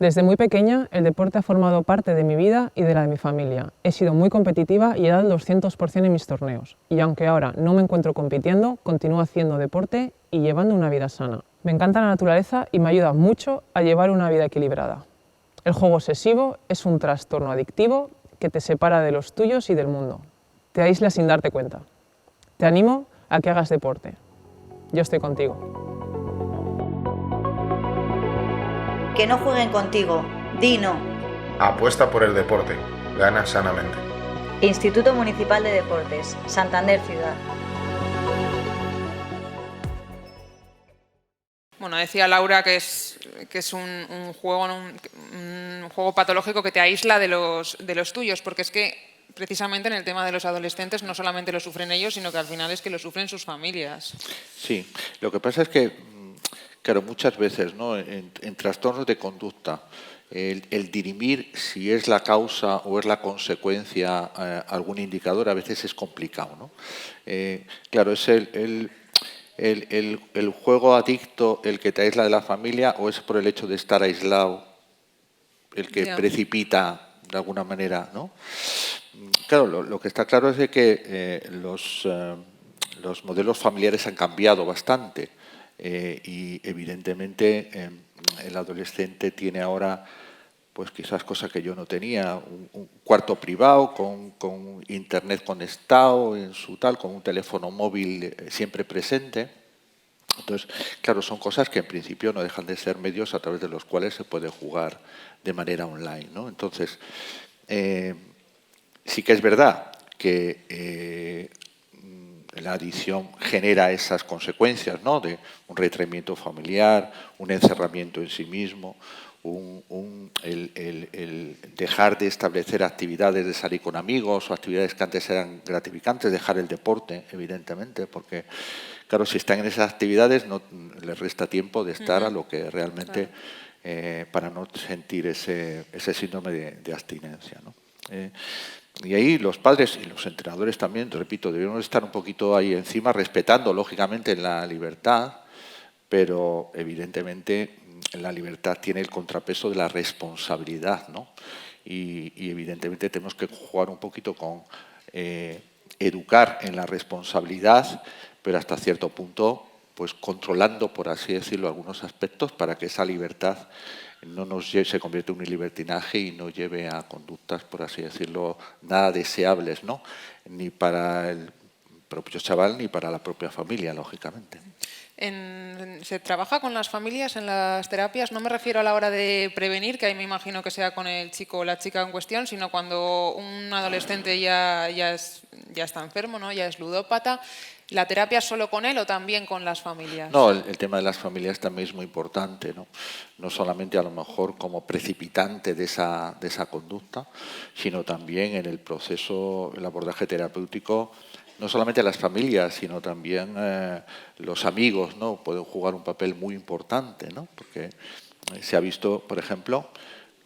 Desde muy pequeña, el deporte ha formado parte de mi vida y de la de mi familia. He sido muy competitiva y he dado el 200% en mis torneos. Y aunque ahora no me encuentro compitiendo, continúo haciendo deporte y llevando una vida sana. Me encanta la naturaleza y me ayuda mucho a llevar una vida equilibrada. El juego obsesivo es un trastorno adictivo que te separa de los tuyos y del mundo. Te aísla sin darte cuenta. Te animo a que hagas deporte. Yo estoy contigo. Que no jueguen contigo. Di no. Apuesta por el deporte. Gana sanamente. Instituto Municipal de Deportes, Santander Ciudad. Bueno, decía Laura que es un juego patológico que te aísla de los tuyos, porque es que precisamente en el tema de los adolescentes no solamente lo sufren ellos, sino que al final es que lo sufren sus familias. Sí, lo que pasa es que, claro, muchas veces, ¿no?, en trastornos de conducta, el dirimir si es la causa o es la consecuencia algún indicador a veces es complicado, ¿no? Claro, es el juego adicto el que te aísla de la familia, o es por el hecho de estar aislado el que precipita de alguna manera, ¿no? Claro, lo que está claro es de que los modelos familiares han cambiado bastante y evidentemente el adolescente tiene ahora, pues quizás cosa que yo no tenía, un cuarto privado con internet conectado en su tal, con un teléfono móvil siempre presente. Entonces, claro, son cosas que en principio no dejan de ser medios a través de los cuales se puede jugar de manera online, ¿no? Entonces, sí que es verdad que la adicción genera esas consecuencias, ¿no? De un retraimiento familiar, un encerramiento en sí mismo, el dejar de establecer actividades de salir con amigos o actividades que antes eran gratificantes, dejar el deporte, evidentemente, porque, claro, si están en esas actividades no les resta tiempo de estar a lo que realmente, para no sentir ese síndrome de abstinencia, ¿no? Y ahí los padres y los entrenadores también, repito, debemos estar un poquito ahí encima, respetando, lógicamente, la libertad, pero evidentemente la libertad tiene el contrapeso de la responsabilidad, ¿no? Y evidentemente tenemos que jugar un poquito con educar en la responsabilidad, pero hasta cierto punto, pues controlando, por así decirlo, algunos aspectos para que esa libertad no se convierta en un libertinaje y no lleve a conductas, por así decirlo, nada deseables, ¿no? Ni para el propio chaval ni para la propia familia, lógicamente. ¿Se trabaja con las familias en las terapias? No me refiero a la hora de prevenir, que ahí me imagino que sea con el chico o la chica en cuestión, sino cuando un adolescente ya está enfermo, ¿no? Ya es ludópata. ¿La terapia es solo con él o también con las familias? No, el tema de las familias también es muy importante, ¿no? No solamente a lo mejor como precipitante de esa conducta, sino también en el proceso, el abordaje terapéutico. No solamente las familias, sino también los amigos, ¿no? Pueden jugar un papel muy importante, ¿no? Porque se ha visto, por ejemplo,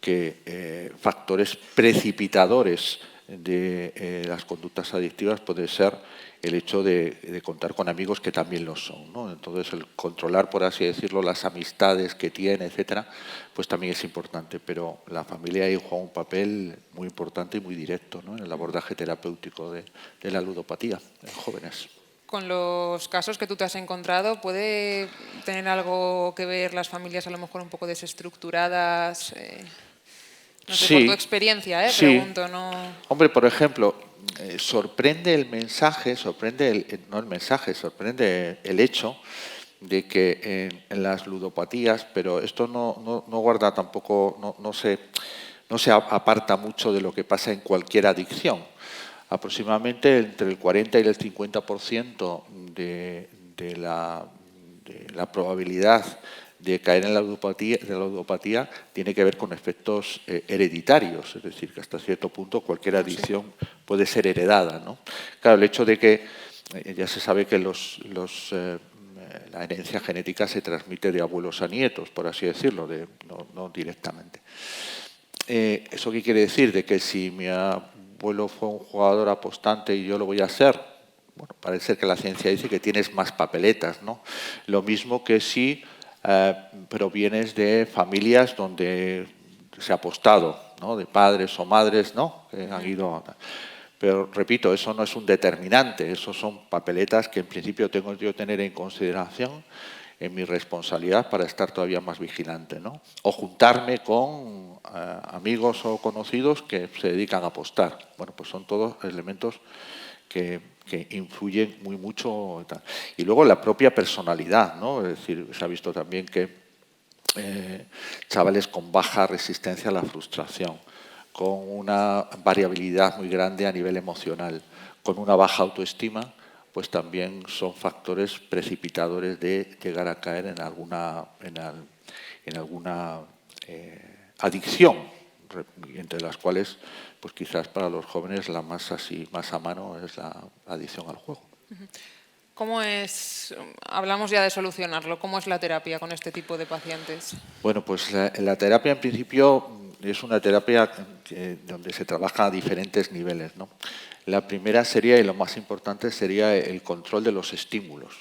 que factores precipitadores de las conductas adictivas puede ser el hecho de contar con amigos que también lo son, ¿no? Entonces, el controlar, por así decirlo, las amistades que tiene, etcétera, pues también es importante. Pero la familia ahí juega un papel muy importante y muy directo, ¿no? En el abordaje terapéutico de la ludopatía en jóvenes. Con los casos que tú te has encontrado, ¿puede tener algo que ver las familias a lo mejor un poco desestructuradas? No sé, por tu experiencia, sí. Pregunto, ¿no? Hombre, por ejemplo, sorprende el hecho de que en las ludopatías, pero esto no guarda tampoco, no se aparta mucho de lo que pasa en cualquier adicción. Aproximadamente entre el 40 y el 50% de la probabilidad de caer en la ludopatía tiene que ver con efectos hereditarios, es decir, que hasta cierto punto cualquier adicción puede ser heredada, ¿no? Claro, el hecho de que ya se sabe que la herencia genética se transmite de abuelos a nietos, por así decirlo, no directamente. ¿Eso qué quiere decir? De que si mi abuelo fue un jugador apostante y yo lo voy a ser, bueno, parece ser que la ciencia dice que tienes más papeletas, ¿no? Lo mismo que si provienes de familias donde se ha apostado, ¿no? De padres o madres, ¿no? Que han ido. Pero repito, eso no es un determinante, eso son papeletas que en principio tengo yo que tener en consideración en mi responsabilidad para estar todavía más vigilante, ¿no? O juntarme con amigos o conocidos que se dedican a apostar. Bueno, pues son todos elementos que influyen muy mucho. Y luego la propia personalidad, ¿no? Es decir, se ha visto también que chavales con baja resistencia a la frustración, con una variabilidad muy grande a nivel emocional, con una baja autoestima, pues también son factores precipitadores de llegar a caer en alguna adicción, entre las cuales, pues quizás para los jóvenes la más a mano es la adicción al juego. ¿Cómo es, hablamos ya de solucionarlo, cómo es la terapia con este tipo de pacientes? Bueno, pues la terapia en principio es una terapia donde se trabaja a diferentes niveles, ¿no? La primera sería, y lo más importante, sería el control de los estímulos,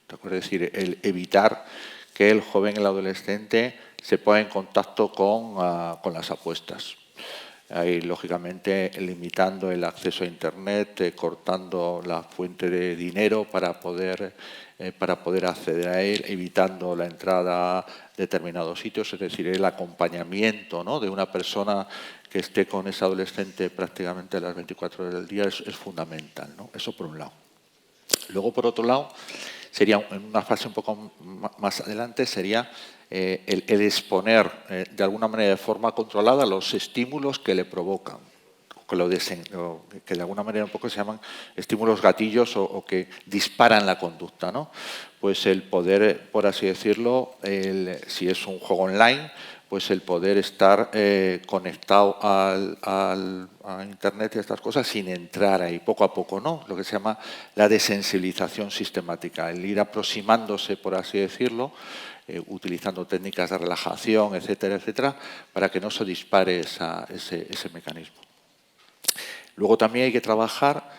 ¿de acuerdo? Es decir, el evitar que el joven, el adolescente, se ponga en contacto con las apuestas. Ahí, lógicamente, limitando el acceso a Internet, cortando la fuente de dinero para poder acceder a él, evitando la entrada a determinados sitios, es decir, el acompañamiento, ¿no? De una persona que esté con ese adolescente prácticamente las 24 horas del día es fundamental, ¿no? Eso por un lado. Luego, por otro lado, sería en una fase un poco más adelante, sería el exponer de alguna manera de forma controlada los estímulos que le provocan que de alguna manera un poco se llaman estímulos gatillos o que disparan la conducta, ¿no? Pues el poder, por así decirlo, si es un juego online, pues el poder estar conectado a Internet y a estas cosas sin entrar ahí, poco a poco, ¿no? Lo que se llama la desensibilización sistemática, el ir aproximándose, por así decirlo, utilizando técnicas de relajación, etcétera, etcétera, para que no se dispare ese mecanismo. Luego también hay que trabajar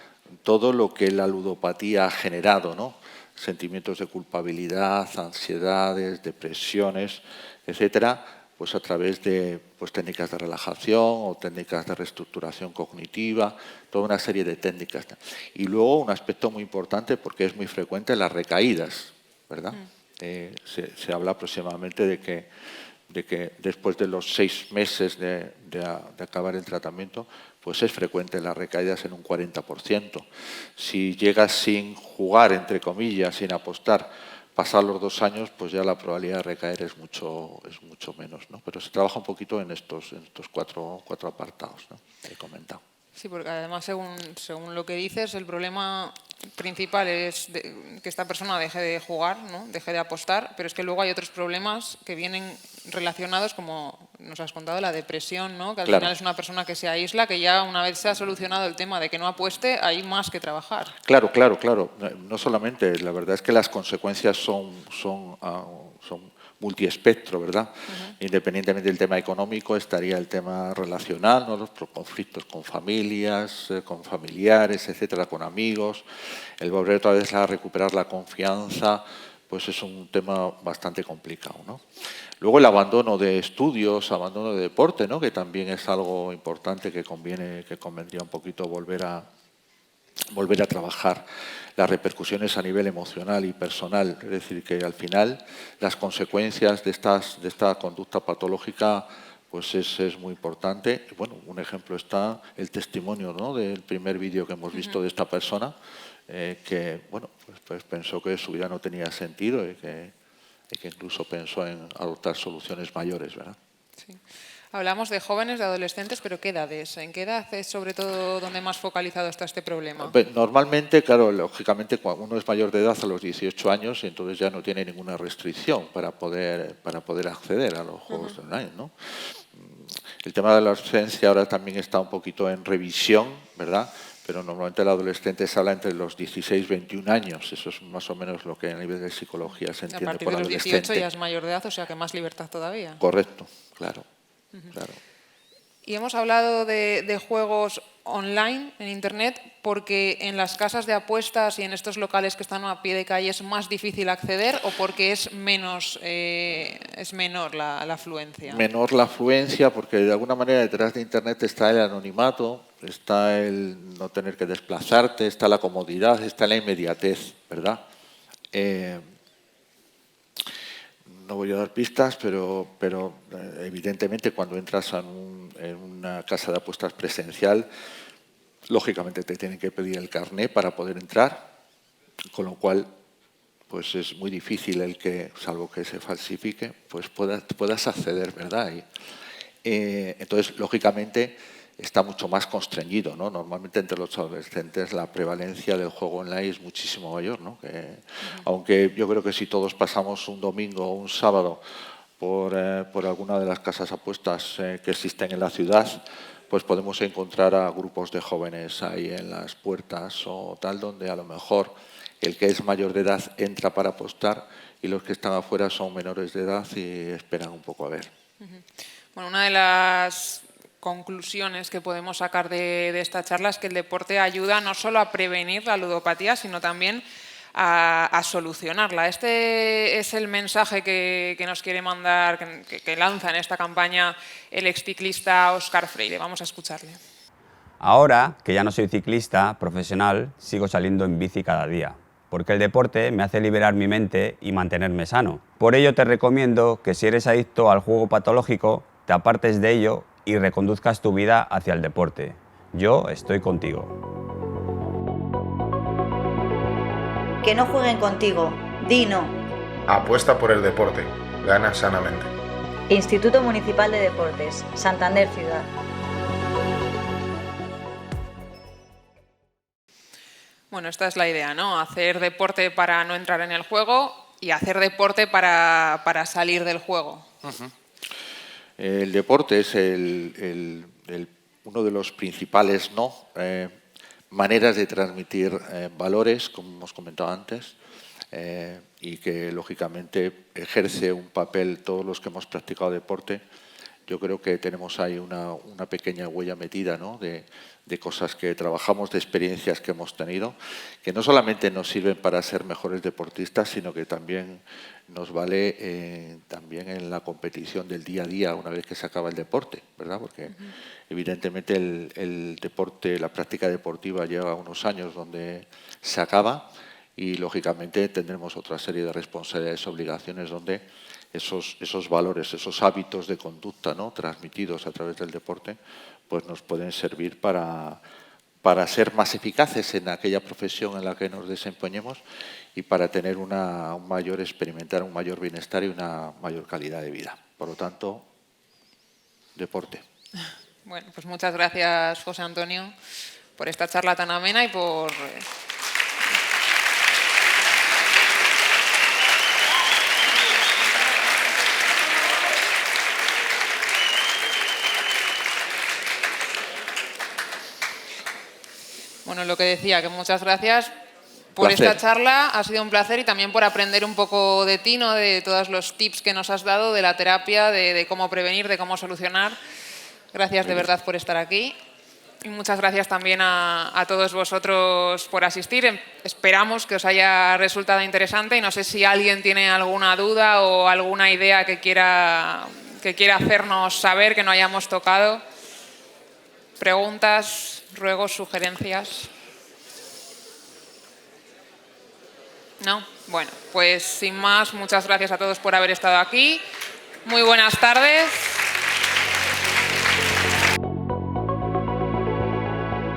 todo lo que la ludopatía ha generado, ¿no? Sentimientos de culpabilidad, ansiedades, depresiones, etcétera, pues a través de técnicas de relajación o técnicas de reestructuración cognitiva, toda una serie de técnicas. Y luego un aspecto muy importante, porque es muy frecuente, las recaídas, ¿verdad? Se habla aproximadamente de que después de los 6 meses de acabar el tratamiento, pues es frecuente las recaídas en un 40%. Si llegas sin jugar, entre comillas, sin apostar, pasar los 2 años, pues ya la probabilidad de recaer es mucho menos, ¿no? Pero se trabaja un poquito en estos cuatro apartados, ¿no? Que he comentado. Sí, porque además, según lo que dices, el problema principal es que esta persona deje de jugar, ¿no? Deje de apostar, pero es que luego hay otros problemas que vienen relacionados, como nos has contado, la depresión, ¿no? Que al final es una persona que se aísla, que ya una vez se ha solucionado el tema de que no apueste, hay más que trabajar. Claro. No solamente, la verdad es que las consecuencias son multiespectro, ¿verdad? Independientemente del tema económico, estaría el tema relacional, ¿no? Los conflictos con familias, con familiares, etcétera, con amigos. El volver otra vez a recuperar la confianza, pues es un tema bastante complicado, ¿no? Luego el abandono de estudios, abandono de deporte, ¿no? Que también es algo importante que convendría un poquito volver a trabajar. Las repercusiones a nivel emocional y personal, es decir, que al final las consecuencias de esta conducta patológica pues es muy importante. Bueno, un ejemplo está el testimonio, ¿no? Del primer vídeo que hemos visto de esta persona, que bueno, pues pensó que su vida no tenía sentido y que incluso pensó en adoptar soluciones mayores, ¿verdad? Sí. Hablamos de jóvenes, de adolescentes, pero ¿qué edades? ¿En qué edad es sobre todo donde más focalizado está este problema? Normalmente, claro, lógicamente, cuando uno es mayor de edad a los 18 años, entonces ya no tiene ninguna restricción para poder acceder a los juegos online, ¿no? El tema de la adolescencia ahora también está un poquito en revisión, ¿verdad? Pero normalmente el adolescente se habla entre los 16 y 21 años. Eso es más o menos lo que a nivel de psicología se entiende por adolescente. A partir de los 18 ya es mayor de edad, o sea que más libertad todavía. Correcto, claro. Claro. Y hemos hablado de juegos online en Internet porque en las casas de apuestas y en estos locales que están a pie de calle es más difícil acceder o porque es menor la afluencia. Menor la afluencia porque de alguna manera detrás de Internet está el anonimato, está el no tener que desplazarte, está la comodidad, está la inmediatez, ¿verdad? No voy a dar pistas, pero evidentemente cuando entras en una casa de apuestas presencial, lógicamente te tienen que pedir el carné para poder entrar, con lo cual pues es muy difícil el que, salvo que se falsifique, pues puedas acceder, ¿verdad? Entonces, lógicamente, está mucho más constreñido, ¿no? Normalmente entre los adolescentes la prevalencia del juego online es muchísimo mayor, ¿no? Aunque yo creo que si todos pasamos un domingo o un sábado por alguna de las casas apuestas que existen en la ciudad, pues podemos encontrar a grupos de jóvenes ahí en las puertas o tal, donde a lo mejor el que es mayor de edad entra para apostar y los que están afuera son menores de edad y esperan un poco a ver. Bueno, una de las conclusiones que podemos sacar de esta charla es que el deporte ayuda no solo a prevenir la ludopatía, sino también a solucionarla. Este es el mensaje que nos quiere mandar, que lanza en esta campaña el exciclista Óscar Freire. Vamos a escucharle. Ahora, que ya no soy ciclista profesional, sigo saliendo en bici cada día, porque el deporte me hace liberar mi mente y mantenerme sano. Por ello te recomiendo que si eres adicto al juego patológico, te apartes de ello y reconduzcas tu vida hacia el deporte. Yo estoy contigo. Que no jueguen contigo. Di no. Apuesta por el deporte. Gana sanamente. Instituto Municipal de Deportes, Santander Ciudad. Bueno, esta es la idea, ¿no? Hacer deporte para no entrar en el juego y hacer deporte para salir del juego. El deporte es uno de los principales maneras de transmitir valores, como hemos comentado antes, y que lógicamente ejerce un papel todos los que hemos practicado deporte. Yo creo que tenemos ahí una pequeña huella metida, ¿no? de cosas que trabajamos, de experiencias que hemos tenido, que no solamente nos sirven para ser mejores deportistas, sino que también nos vale también en la competición del día a día una vez que se acaba el deporte, ¿verdad? Porque evidentemente el deporte, la práctica deportiva lleva unos años donde se acaba y lógicamente tendremos otra serie de responsabilidades y obligaciones donde esos valores, esos hábitos de conducta, ¿no? Transmitidos a través del deporte, pues nos pueden servir para ser más eficaces en aquella profesión en la que nos desempeñemos y para tener experimentar un mayor bienestar y una mayor calidad de vida. Por lo tanto, deporte. Bueno, pues muchas gracias, José Antonio, por esta charla tan amena y por... Bueno, lo que decía, que muchas gracias por esta charla, ha sido un placer y también por aprender un poco de ti, ¿no? De todos los tips que nos has dado, de la terapia, de cómo prevenir, de cómo solucionar. Gracias de verdad por estar aquí y muchas gracias también a todos vosotros por asistir. Esperamos que os haya resultado interesante y no sé si alguien tiene alguna duda o alguna idea que quiera hacernos saber que no hayamos tocado. Preguntas, ruegos, sugerencias. ¿No? Bueno, pues sin más, muchas gracias a todos por haber estado aquí. Muy buenas tardes.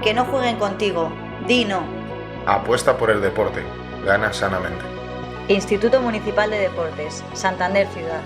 Que no jueguen contigo. Di no. Apuesta por el deporte. Gana sanamente. Instituto Municipal de Deportes, Santander Ciudad.